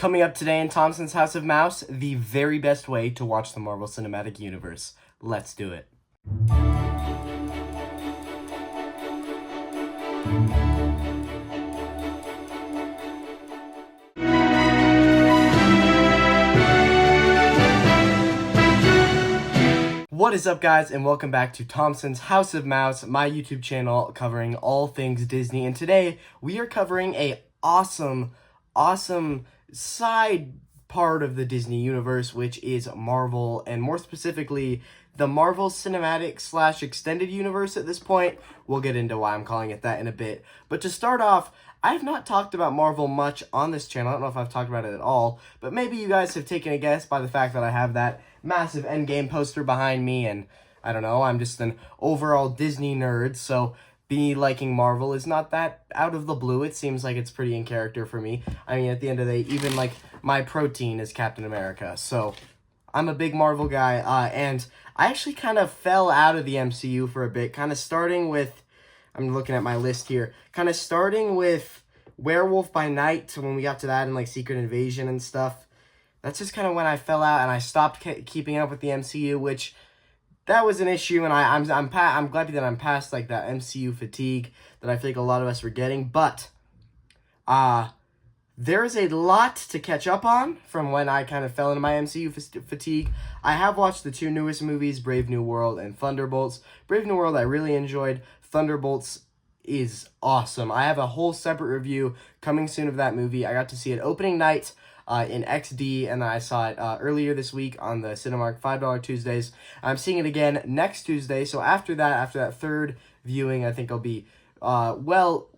Coming up today in Thompson's House of Mouse, the very best way to watch the Marvel Cinematic Universe. Let's do it. What is up, guys, and welcome back to Thompson's House of Mouse, my YouTube channel covering all things Disney. And today we are covering a awesome side part of the Disney universe, which is Marvel, and more specifically the Marvel Cinematic / Extended Universe at this point. We'll get into why I'm calling it that in a bit. But to start off, I have not talked about Marvel much on this channel. I don't know if I've talked about it at all, but maybe you guys have taken a guess by the fact that I have that massive Endgame poster behind me, and I don't know, I'm just an overall Disney nerd, so me liking Marvel is not that out of the blue. It seems like it's pretty in character for me. I mean, at the end of the day, even like my protein is Captain America, so I'm a big Marvel guy, and I actually kind of fell out of the MCU for a bit, kind of starting with, I'm looking at my list here, kind of starting with Werewolf by Night, when we got to that, and like Secret Invasion and stuff. That's just kind of when I fell out and I stopped keeping up with the MCU, which that was an issue, and I'm glad that I'm past like that MCU fatigue that I feel like a lot of us were getting. But there is a lot to catch up on from when I kind of fell into my MCU fatigue. I have watched the two newest movies, Brave New World and Thunderbolts. Brave New World I really enjoyed. Thunderbolts is awesome. I have a whole separate review coming soon of that movie. I got to see it opening night in XD, and then I saw it earlier this week on the Cinemark $5 Tuesdays. I'm seeing it again next Tuesday, so after that third viewing, I think I'll be well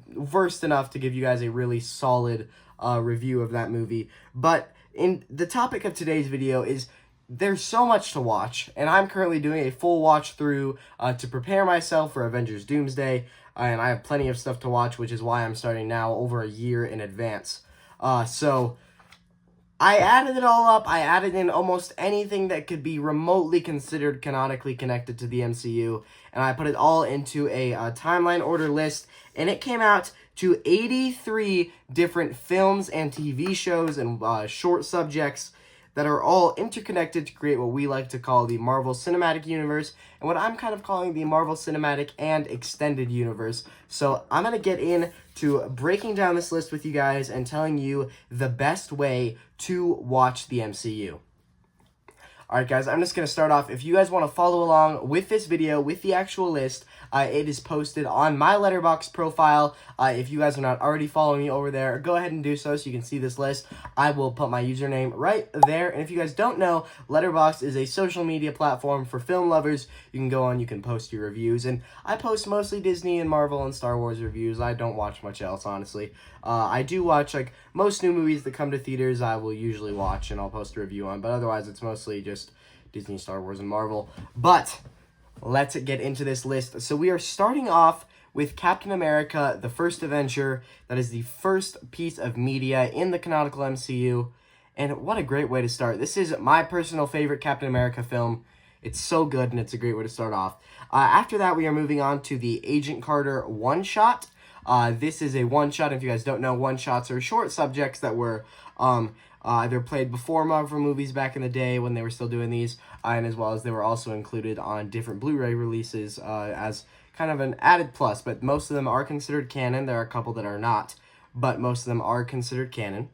versed enough to give you guys a really solid review of that movie. But in the topic of today's video is there's so much to watch, and I'm currently doing a full watch through to prepare myself for Avengers Doomsday, and I have plenty of stuff to watch, which is why I'm starting now over a year in advance. So I added it all up. I added in almost anything that could be remotely considered canonically connected to the MCU, and I put it all into a timeline order list, and it came out to 83 different films and TV shows and short subjects that are all interconnected to create what we like to call the Marvel Cinematic Universe, and what I'm kind of calling the Marvel Cinematic and Extended Universe. So I'm going to get into breaking down this list with you guys and telling you the best way to watch the MCU. Alright guys, I'm just going to start off. If you guys want to follow along with this video, with the actual list, it is posted on my Letterboxd profile. If you guys are not already following me over there, go ahead and do so you can see this list. I will put my username right there. And if you guys don't know, Letterboxd is a social media platform for film lovers. You can go on, you can post your reviews. And I post mostly Disney and Marvel and Star Wars reviews. I don't watch much else, honestly. I do watch, like, most new movies that come to theaters I will usually watch and I'll post a review on. But otherwise, it's mostly just Disney, Star Wars, and Marvel. But let's get into this list. So we are starting off with Captain America, the First Avenger. That is the first piece of media in the canonical MCU. And what a great way to start. This is my personal favorite Captain America film. It's so good, and it's a great way to start off. After that, we are moving on to the Agent Carter one-shot. This is a one-shot. If you guys don't know, one-shots are short subjects that were either played before Marvel movies back in the day when they were still doing these, and as well as they were also included on different Blu-ray releases as kind of an added plus, but most of them are considered canon. There are a couple that are not, but most of them are considered canon.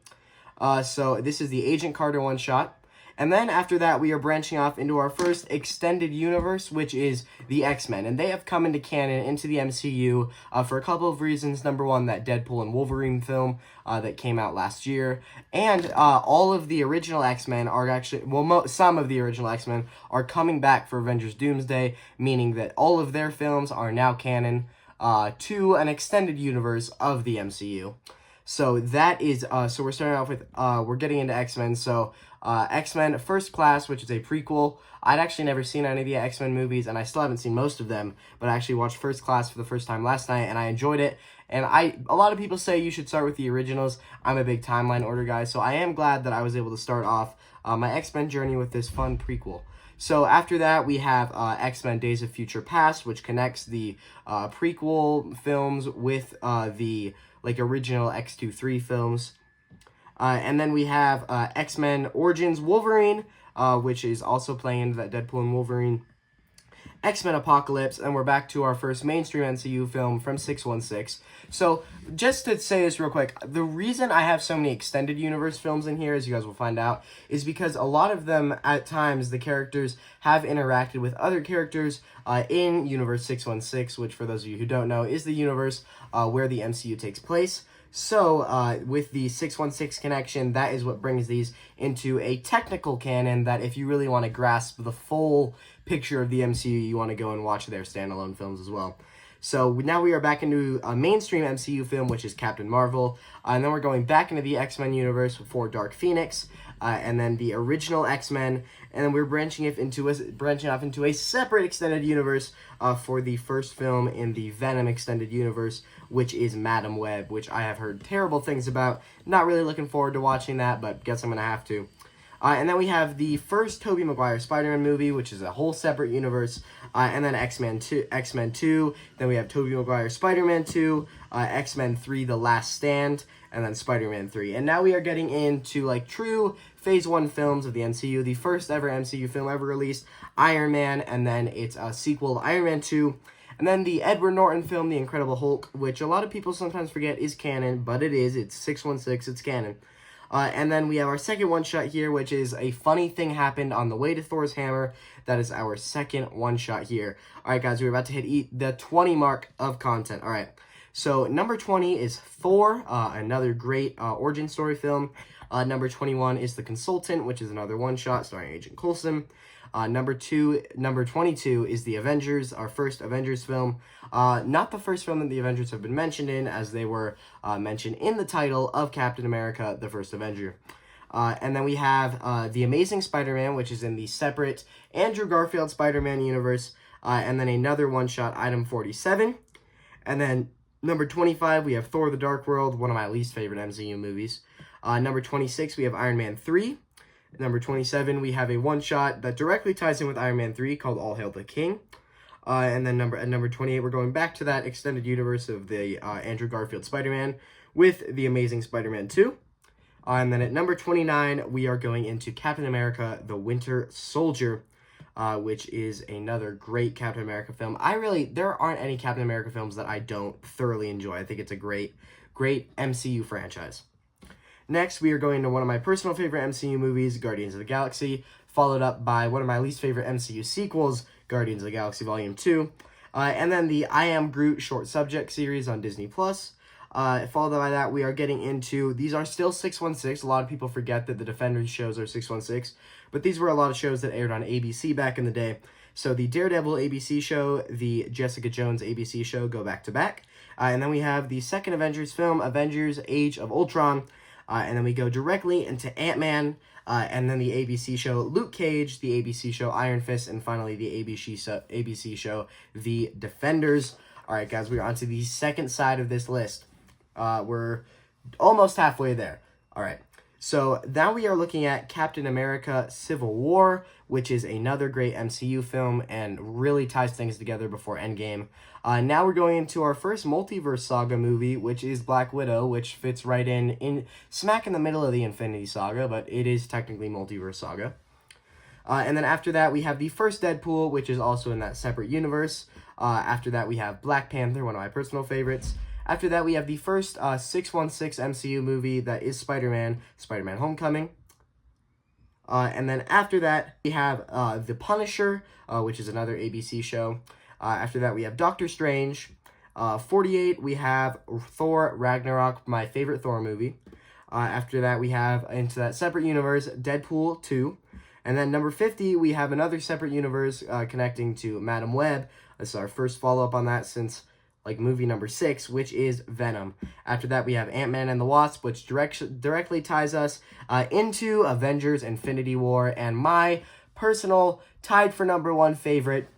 So this is the Agent Carter one-shot. And then after that, we are branching off into our first extended universe, which is the X-Men. And they have come into canon, into the MCU, for a couple of reasons. Number one, that Deadpool and Wolverine film that came out last year. And all of the original X-Men are actually, well, some of the original X-Men are coming back for Avengers Doomsday, meaning that all of their films are now canon to an extended universe of the MCU. So that is, so we're starting off with, we're getting into X-Men, so X-Men First Class, which is a prequel. I'd actually never seen any of the X-Men movies, and I still haven't seen most of them, but I actually watched First Class for the first time last night, and I enjoyed it. And a lot of people say you should start with the originals. I'm a big timeline order guy, so I am glad that I was able to start off my X-Men journey with this fun prequel. So after that, we have X-Men Days of Future Past, which connects the prequel films with the original X-2-3 films. And then we have X-Men Origins Wolverine, which is also playing that Deadpool and Wolverine. X-Men Apocalypse, and we're back to our first mainstream MCU film from 616. So, just to say this real quick, the reason I have so many extended universe films in here, as you guys will find out, is because a lot of them, at times, the characters have interacted with other characters in Universe 616, which, for those of you who don't know, is the universe where the MCU takes place. So, with the 616 connection, that is what brings these into a technical canon that if you really want to grasp the full picture of the MCU, you want to go and watch their standalone films as well. So, now we are back into a mainstream MCU film, which is Captain Marvel, and then we're going back into the X-Men universe for Dark Phoenix, and then the original X-Men, and then we're branching off into a separate extended universe for the first film in the Venom extended universe, which is Madam Web, which I have heard terrible things about. Not really looking forward to watching that, but guess I'm going to have to. And then we have the first Tobey Maguire Spider-Man movie, which is a whole separate universe, and then X-Men 2, then we have Tobey Maguire Spider-Man 2, X-Men 3, The Last Stand, and then Spider-Man 3. And now we are getting into, like, true Phase 1 films of the MCU, the first ever MCU film ever released, Iron Man, and then it's a sequel to Iron Man 2, and then the Edward Norton film, The Incredible Hulk, which a lot of people sometimes forget is canon, but it is, it's 616, it's canon. And then we have our second one-shot here, which is A Funny Thing Happened on the Way to Thor's Hammer. That is our second one-shot here. All right, guys, we're about to hit the 20 mark of content. All right, so number 20 is Thor, another great origin story film. Number 21 is The Consultant, which is another one-shot starring Agent Coulson. Number 22 is The Avengers, our first Avengers film. Not the first film that the Avengers have been mentioned in, as they were mentioned in the title of Captain America, the First Avenger. And then we have The Amazing Spider-Man, which is in the separate Andrew Garfield Spider-Man universe. And then another one-shot, Item 47. And then number 25, we have Thor: The Dark World, one of my least favorite MCU movies. Number 26, we have Iron Man 3. Number 27, we have a one-shot that directly ties in with Iron Man 3 called All Hail the King. And then at number 28, we're going back to that extended universe of the Andrew Garfield Spider-Man with The Amazing Spider-Man 2. And then at number 29, we are going into Captain America, The Winter Soldier, which is another great Captain America film. There aren't any Captain America films that I don't thoroughly enjoy. I think it's a great MCU franchise. Next, we are going to one of my personal favorite MCU movies, Guardians of the Galaxy, followed up by one of my least favorite MCU sequels, Guardians of the Galaxy Volume 2, and then the I Am Groot short subject series on Disney+. Followed by that, we are getting into, these are still 616. A lot of people forget that the Defenders shows are 616, but these were a lot of shows that aired on ABC back in the day. So the Daredevil ABC show, the Jessica Jones ABC show go back to back. And then we have the second Avengers film, Avengers Age of Ultron. And then we go directly into Ant-Man, and then the ABC show Luke Cage, the ABC show Iron Fist, and finally the ABC show The Defenders. All right, guys, we're on to the second side of this list. We're almost halfway there. All right, so now we are looking at Captain America Civil War, which is another great MCU film and really ties things together before Endgame. Now we're going into our first multiverse saga movie, which is Black Widow, which fits right in smack in the middle of the Infinity Saga, but it is technically multiverse saga. And then after that, we have the first Deadpool, which is also in that separate universe. After that, we have Black Panther, one of my personal favorites. After that, we have the first 616 MCU movie that is Spider-Man Homecoming. And then after that, we have The Punisher, which is another ABC show. After that, we have Doctor Strange. 48, we have Thor Ragnarok, my favorite Thor movie. After that, we have, into that separate universe, Deadpool 2. And then number 50, we have another separate universe connecting to Madam Web. This is our first follow-up on that since, like, movie number 6, which is Venom. After that, we have Ant-Man and the Wasp, which directly ties us into Avengers Infinity War, and my personal tied for number 1 favorite,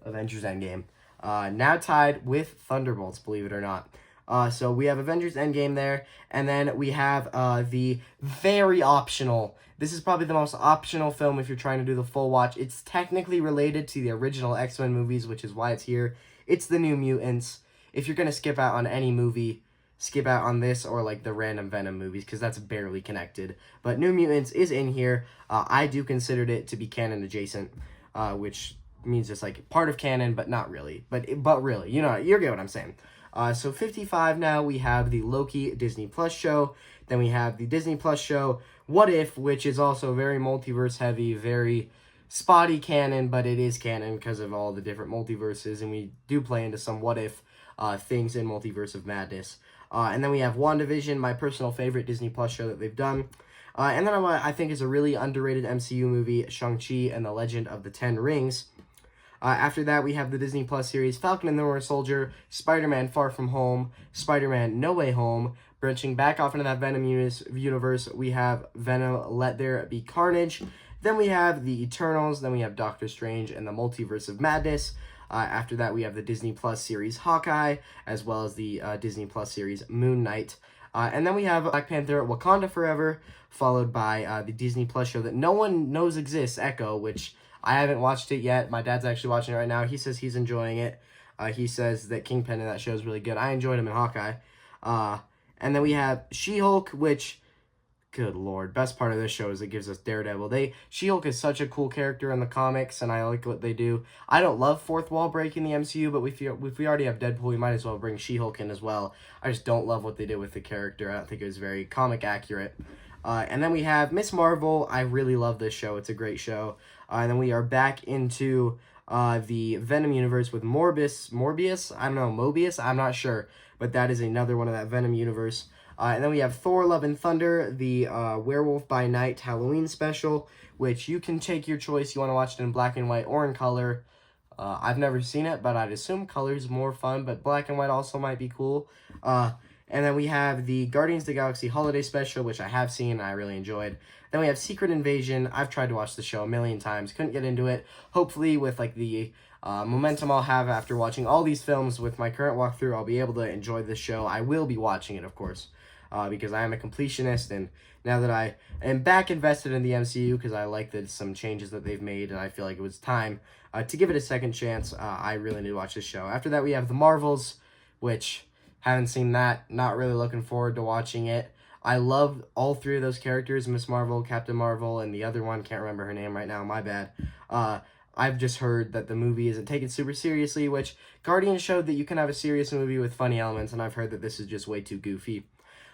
Avengers Endgame. Now tied with Thunderbolts, believe it or not. So we have Avengers Endgame there, and then we have the very optional, this is probably the most optional film if you're trying to do the full watch. It's technically related to the original X-Men movies, which is why it's here. It's The New Mutants. If you're going to skip out on any movie, skip out on this or like the random Venom movies because that's barely connected. But New Mutants is in here. I do consider it to be canon adjacent, which means it's like part of canon, but not really. But really, you get what I'm saying. So 55 now, we have the Loki Disney Plus show. Then we have the Disney Plus show What If, which is also very multiverse heavy, very spotty canon, but it is canon because of all the different multiverses, and we do play into some What If things in Multiverse of Madness. And then we have WandaVision, my personal favorite Disney Plus show that they've done. And then I think is a really underrated MCU movie, Shang-Chi and the Legend of the Ten Rings. After that, we have the Disney Plus series Falcon and the Winter Soldier, Spider-Man Far From Home, Spider-Man No Way Home. Branching back off into that Venom universe, we have Venom Let There Be Carnage. Then we have the Eternals. Then we have Doctor Strange and the Multiverse of Madness. After that, we have the Disney Plus series Hawkeye, as well as the Disney Plus series Moon Knight. And then we have Black Panther Wakanda Forever, followed by the Disney Plus show that no one knows exists, Echo, which I haven't watched it yet. My dad's actually watching it right now. He says he's enjoying it. He says that Kingpin in that show is really good. I enjoyed him in Hawkeye. And then we have She-Hulk, which, good lord, best part of this show is it gives us Daredevil. She-Hulk is such a cool character in the comics, and I like what they do. I don't love fourth wall breaking the MCU, but if we already have Deadpool, we might as well bring She-Hulk in as well. I just don't love what they did with the character. I don't think it was very comic accurate. And then we have Miss Marvel. I really love this show. It's a great show. And then we are back into the Venom universe with Morbius? I don't know, Mobius? I'm not sure. But that is another one of that Venom universe. And then we have Thor, Love and Thunder, the Werewolf by Night Halloween special, which you can take your choice. You want to watch it in black and white or in color. I've never seen it, but I'd assume color's more fun, but black and white also might be cool. And then we have the Guardians of the Galaxy Holiday Special, which I have seen and I really enjoyed. Then we have Secret Invasion. I've tried to watch the show a million times. Couldn't get into it. Hopefully with like the momentum I'll have after watching all these films with my current walkthrough, I'll be able to enjoy this show. I will be watching it, of course, because I am a completionist. And now that I am back invested in the MCU, because I like some changes that they've made, and I feel like it was time to give it a second chance, I really need to watch this show. After that, we have The Marvels, which... haven't seen that. Not really looking forward to watching it. I love all three of those characters, Miss Marvel, Captain Marvel, and the other one, can't remember her name right now, my bad. I've just heard that the movie isn't taken super seriously, which Guardians showed that you can have a serious movie with funny elements, and I've heard that this is just way too goofy.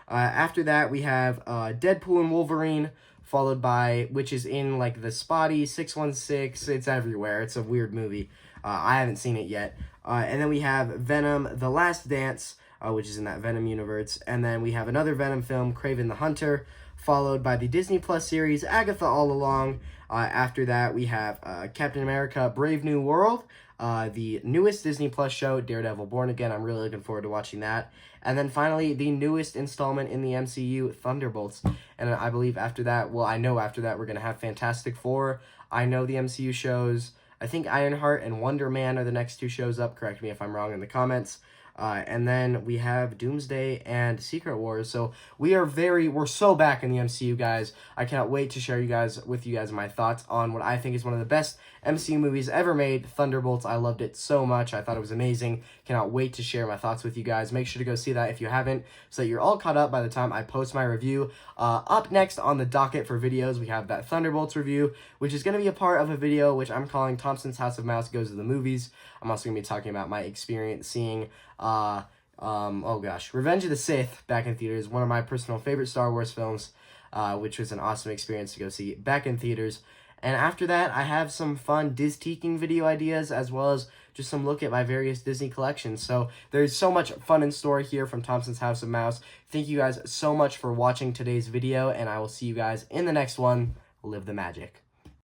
After that, we have Deadpool and Wolverine, followed by, which is in like the spotty 616, it's everywhere, it's a weird movie. I haven't seen it yet. And then we have Venom, The Last Dance, which is in that Venom universe. And then we have another Venom film, Kraven the Hunter, followed by the Disney Plus series, Agatha All Along. After that, we have Captain America, Brave New World, the newest Disney Plus show, Daredevil Born Again. I'm really looking forward to watching that. And then finally, the newest installment in the MCU, Thunderbolts. And I believe after that, I know after that, we're going to have Fantastic Four. I know the MCU shows. I think Ironheart and Wonder Man are the next two shows up. Correct me if I'm wrong in the comments. And then we have Doomsday and Secret Wars. So we're so back in the MCU, guys. I cannot wait to share with you guys my thoughts on what I think is one of the best MCU movies ever made, Thunderbolts. I loved it so much. I thought it was amazing. Cannot wait to share my thoughts with you guys. Make sure to go see that if you haven't, so that you're all caught up by the time I post my review. Up next on the docket for videos, we have that Thunderbolts review, which is going to be a part of a video which I'm calling Thompson's House of Mouse Goes to the Movies. I'm also going to be talking about my experience seeing Revenge of the Sith back in theaters, one of my personal favorite Star Wars films, which was an awesome experience to go see back in theaters. And after that, I have some fun Diz-teaking video ideas, as well as just some look at my various Disney collections. So there's so much fun in store here from Thompson's House of Mouse. Thank you guys so much for watching today's video, and I will see you guys in the next one. Live the magic.